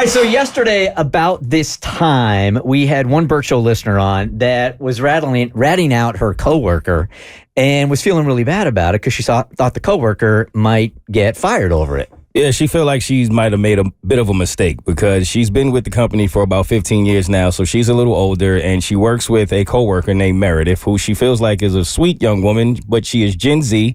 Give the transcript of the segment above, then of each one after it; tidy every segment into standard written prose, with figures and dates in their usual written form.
right, so yesterday about this time, we had one Bert Show listener on that was ratting out her coworker and was feeling really bad about it because she thought the coworker might get fired over it. Yeah, she feel like she might have made a bit of a mistake because she's been with the company for about 15 years now, so she's a little older, and she works with a coworker named Meredith, who she feels like is a sweet young woman, but she is Gen Z.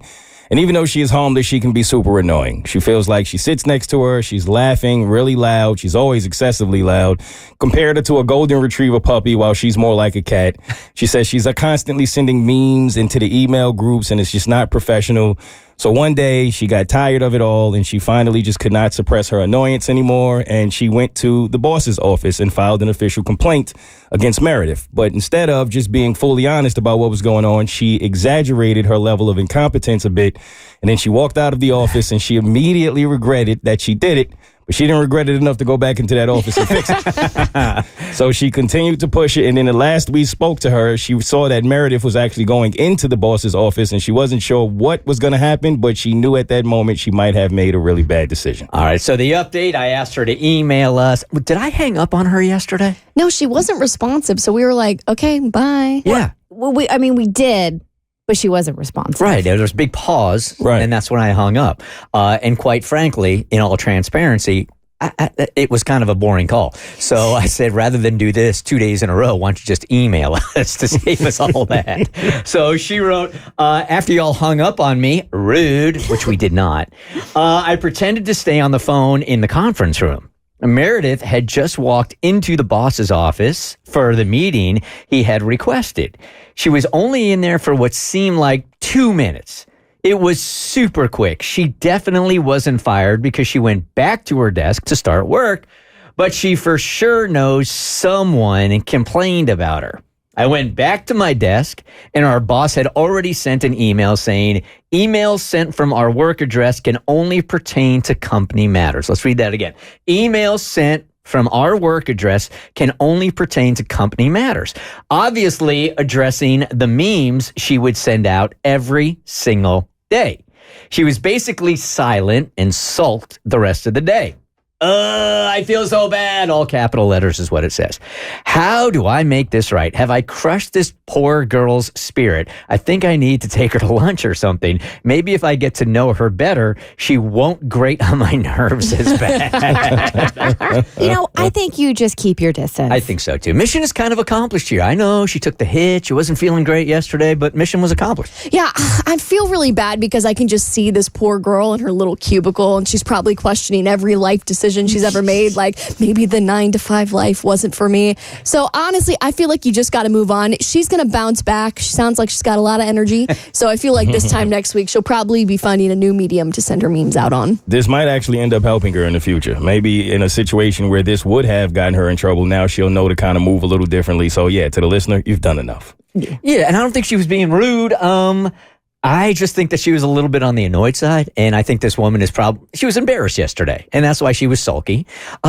And even though she is homeless, she can be super annoying. She feels like she sits next to her, she's laughing really loud, she's always excessively loud. Compared her to a golden retriever puppy while she's more like a cat. She says she's constantly sending memes into the email groups, and it's just not professional. So one day she got tired of it all, and she finally just could not suppress her annoyance anymore, and she went to the boss's office and filed an official complaint against Meredith. But instead of just being fully honest about what was going on, she exaggerated her level of incompetence a bit, and then she walked out of the office, and she immediately regretted that she did it. But she didn't regret it enough to go back into that office and fix it. So she continued to push it. And then the last we spoke to her, she saw that Meredith was actually going into the boss's office, and she wasn't sure what was going to happen, but she knew at that moment she might have made a really bad decision. All right, so the update, I asked her to email us. Did I hang up on her yesterday? No, she wasn't responsive. So we were like, okay, bye. Yeah. Well, we did, but she wasn't responsive. Right. There was a big pause, right, and that's when I hung up. And quite frankly, in all transparency, it was kind of a boring call. So I said, rather than do this 2 days in a row, why don't you just email us to save us all that? So she wrote, after y'all hung up on me, rude, which we did not, I pretended to stay on the phone in the conference room. Meredith had just walked into the boss's office for the meeting he had requested. She was only in there for what seemed like 2 minutes. It was super quick. She definitely wasn't fired because she went back to her desk to start work, but she for sure knows someone and complained about her. I went back to my desk, and our boss had already sent an email saying, emails sent from our work address can only pertain to company matters. Let's read that again. Emails sent from our work address can only pertain to company matters. Obviously addressing the memes she would send out every single day. She was basically silent and sulked the rest of the day. I feel so bad. All capital letters is what it says. How do I make this right? Have I crushed this poor girl's spirit? I think I need to take her to lunch or something. Maybe if I get to know her better, she won't grate on my nerves as bad. I think you just keep your distance. I think so too. Mission is kind of accomplished here. I know she took the hit. She wasn't feeling great yesterday, but mission was accomplished. Yeah, I feel really bad because I can just see this poor girl in her little cubicle, and she's probably questioning every life decision she's ever made. Like, maybe the 9-to-5 life wasn't for me. So honestly, I feel like you just got to move on. She's going to bounce back. She sounds like she's got a lot of energy. So I feel like this time next week, she'll probably be finding a new medium to send her memes out on. This might actually end up helping her in the future. Maybe in a situation where this would have gotten her in trouble, now she'll know to kind of move a little differently. So yeah, to the listener, you've done enough. Yeah, and I don't think she was being rude. I just think that she was a little bit on the annoyed side, and I think this woman she was embarrassed yesterday, and that's why she was sulky.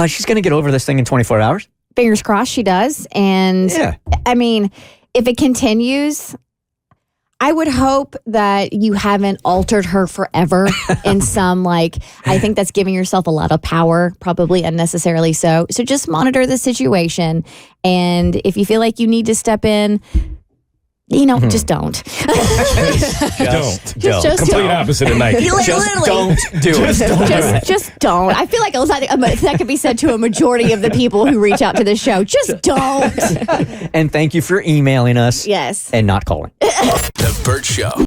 She's going to get over this thing in 24 hours. Fingers crossed she does. And yeah. I mean, if it continues, I would hope that you haven't altered her forever in some, I think that's giving yourself a lot of power, probably unnecessarily so. So just monitor the situation, and if you feel like you need to step in, just don't. Just complete opposite of Nike. Just don't do it. Just don't. I feel like that could be said to a majority of the people who reach out to this show. Just don't. And thank you for emailing us. Yes. And not calling. The Bert Show.